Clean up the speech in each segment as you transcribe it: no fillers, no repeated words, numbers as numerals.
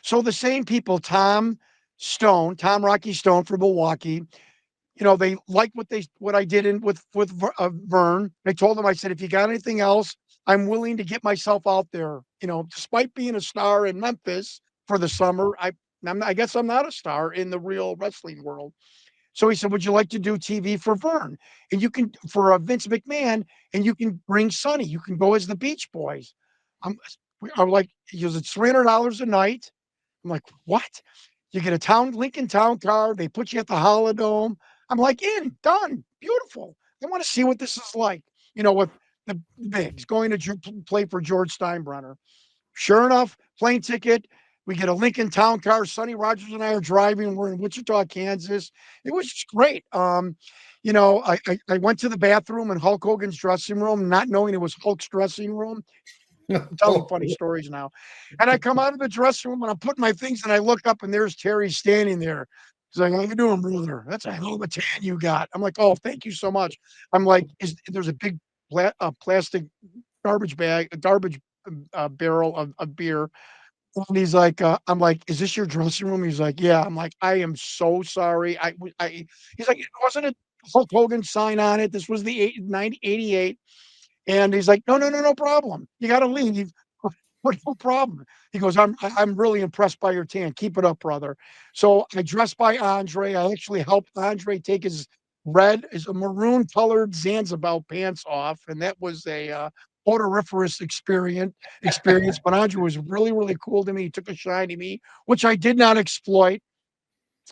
So the same people, Tom Rocky Stone from Milwaukee, they like what I did with Vern. I told them, I said, if you got anything else, I'm willing to get myself out there. Despite being a star in Memphis for the summer, I guess I'm not a star in the real wrestling world. So he said, would you like to do TV for Vern? And you can, for Vince McMahon, and you can bring Sonny. You can go as the Beach Boys. I'm, I'm like, he goes, it's $300 a night. I'm like, what? You get a Lincoln Town car. They put you at the Holodome. I'm like, in, done, beautiful. I want to see what this is like, with the bigs going to play for George Steinbrenner. Sure enough, plane ticket. We get a Lincoln Town car. Sonny Rogers and I are driving. We're in Wichita, Kansas. It was just great. I went to the bathroom in Hulk Hogan's dressing room, not knowing it was Hulk's dressing room. I'm telling funny stories now. And I come out of the dressing room and I'm putting my things and I look up and there's Terry standing there. He's like, how you doing, brother? That's a hell of a tan you got. I'm like, oh, thank you so much. I'm like, there's a big plastic garbage bag, a garbage barrel of beer. And he's like, I'm like, is this your dressing room? He's like, yeah. I'm like, I am so sorry. He's like, wasn't it Hulk Hogan sign on it? This was the 88. And he's like, no, no, no, no problem. You got to leave. No problem. He goes, I'm really impressed by your tan. Keep it up, brother. So I dressed by Andre. I actually helped Andre take his maroon colored Zanzibar pants off. And that was a odoriferous experience. But Andre was really, really cool to me. He took a shine to me, which I did not exploit.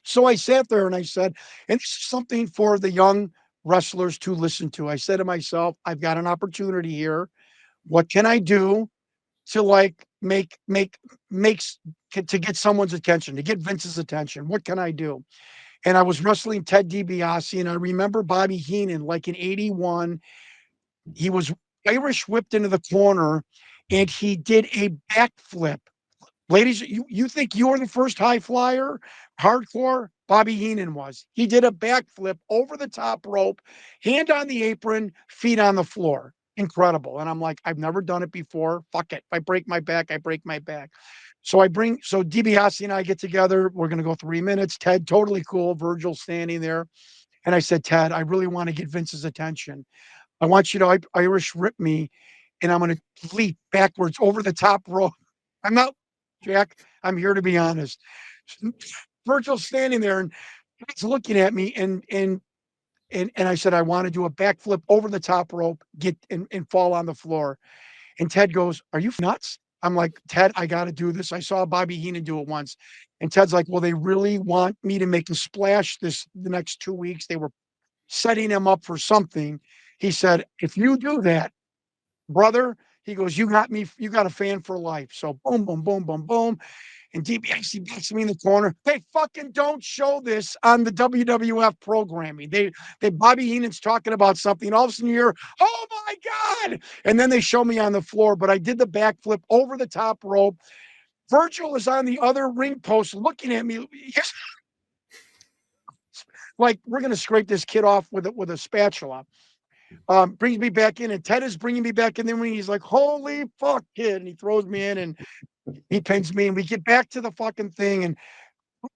So I sat there and I said, and this is something for the young wrestlers to listen to. I said to myself, I've got an opportunity here. What can I do to makes to get someone's attention, to get Vince's attention? What can I do? And I was wrestling Ted DiBiase, and I remember Bobby Heenan, like in '81, he was Irish whipped into the corner, and he did a backflip. Ladies, you think you're the first high flyer, hardcore? Bobby Heenan was. He did a backflip over the top rope, hand on the apron, feet on the floor. Incredible. And I'm like, I've never done it before. Fuck it. If I break my back, I break my back. So DiBiase and I get together. We're going to go 3 minutes. Ted, totally cool. Virgil standing there. And I said, Ted, I really want to get Vince's attention. I want you to Irish rip me, and I'm going to leap backwards over the top rope. I'm not, Jack. I'm here to be honest. Virgil's standing there and he's looking at me, and I said, I want to do a backflip over the top rope, and fall on the floor. And Ted goes, are you nuts? I'm like, Ted, I got to do this. I saw Bobby Heenan do it once. And Ted's like, well, they really want me to make a splash the next 2 weeks. They were setting him up for something. He said, if you do that, brother, he goes, you got a fan for life. So boom, boom, boom, boom, boom. And DiBiase backs me in the corner. They fucking don't show this on the WWF programming. They Bobby Heenan's talking about something. All of a sudden you hear, oh my God. And then they show me on the floor, but I did the backflip over the top rope. Virgil is on the other ring post looking at me. Like, we're going to scrape this kid off with a spatula. Brings me back in, and Ted is bringing me back in. Then when he's like, holy fuck, kid. And he throws me in and he pins me, and we get back to the fucking thing. And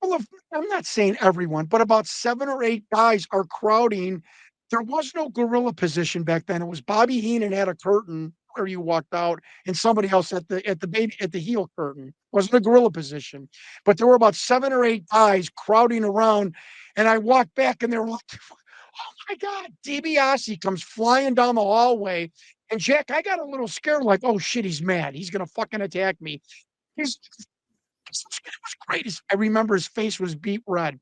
I'm not saying everyone, but about 7 or 8 guys are crowding. There was no gorilla position back then. It was Bobby Heenan had a curtain where you walked out, and somebody else at the heel curtain. It wasn't a gorilla position, but there were about 7 or 8 guys crowding around. And I walked back, and they were like, "Oh my God!" DiBiase comes flying down the hallway, and Jack, I got a little scared, like, "Oh shit, he's mad. He's gonna fucking attack me." He's It was great. I remember his face was beet red.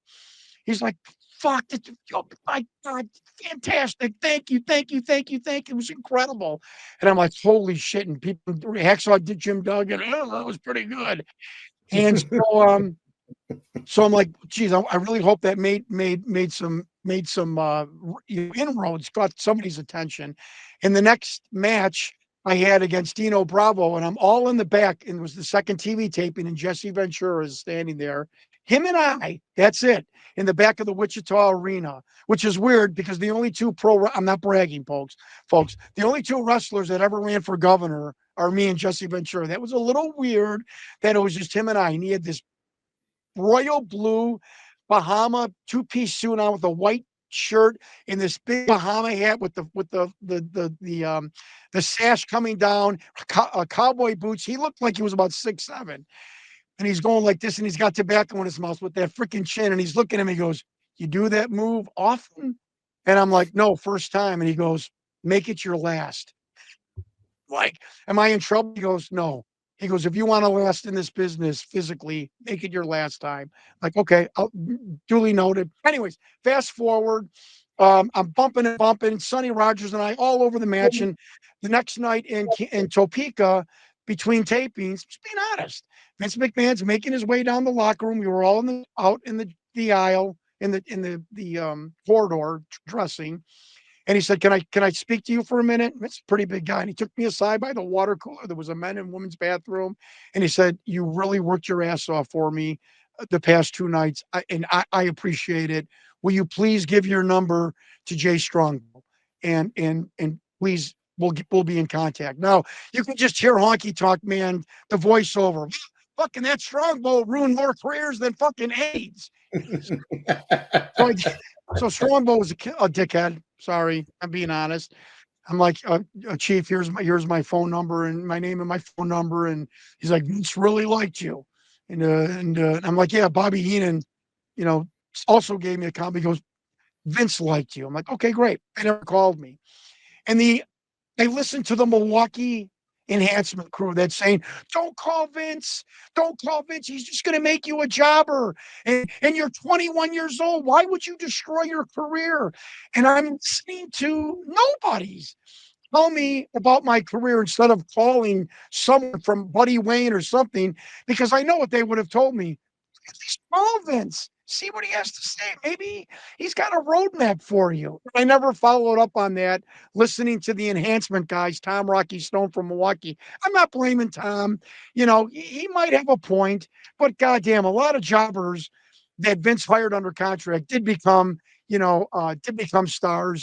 He's like, fuck, oh my God, fantastic. Thank you, thank you, thank you, thank you. It was incredible. And I'm like, holy shit. And people, Hacksaw did Jim Duggan. Oh, that was pretty good. And so I'm like, geez, I really hope that made some inroads, got somebody's attention. In the next match I had against Dino Bravo, and I'm all in the back, and it was the second TV taping, and Jesse Ventura is standing there. Him and I, that's it, in the back of the Wichita Arena, which is weird because the only two I'm not bragging, folks, the only two wrestlers that ever ran for governor are me and Jesse Ventura. That was a little weird that it was just him and I. And he had this royal blue Bahama two-piece suit on with a white shirt and this big Bahama hat with the sash coming down, cowboy boots. He looked like he was about 6'7", and he's going like this, and he's got tobacco in his mouth with that freaking chin, and he's looking at me. He goes, "You do that move often?" And I'm like, "No, first time." And he goes, "Make it your last." Like, am I in trouble? He goes, no. He goes, if you want to last in this business physically, make it your last time. Like, okay, duly noted. Anyways, fast forward. I'm bumping and bumping. Sonny Rogers and I all over the match. And the next night in Topeka, between tapings, just being honest, Vince McMahon's making his way down the locker room. We were all out in the aisle in the corridor dressing. And he said, "Can I speak to you for a minute?" It's a pretty big guy. And he took me aside by the water cooler. There was a men and women's bathroom. And he said, "You really worked your ass off for me the past 2 nights. I appreciate it. Will you please give your number to Jay Strongbow? And please we'll be in contact." Now you can just hear honky talk, man, the voiceover. Fucking that Strongbow ruined more careers than fucking AIDS. So I so Strongbow was a dickhead. Sorry, I'm being honest. I'm like, Chief, here's my phone number and my name and my phone number. And he's like, Vince really liked you. And I'm like, yeah, Bobby Heenan, you know, also gave me a comment. He goes, Vince liked you. I'm like, okay, great. They never called me. And they listened to the Milwaukee enhancement crew that's saying, don't call Vince. Don't call Vince. He's just going to make you a jobber. And you're 21 years old. Why would you destroy your career? And I'm listening to nobody's tell me about my career instead of calling someone from Buddy Wayne or something, because I know what they would have told me. At least call Vince. See what he has to say. Maybe he's got a roadmap for you. I never followed up on that, listening to the enhancement guys, Tom Rocky Stone from Milwaukee. I'm not blaming Tom. He might have a point, but goddamn, a lot of jobbers that Vince hired under contract did become stars.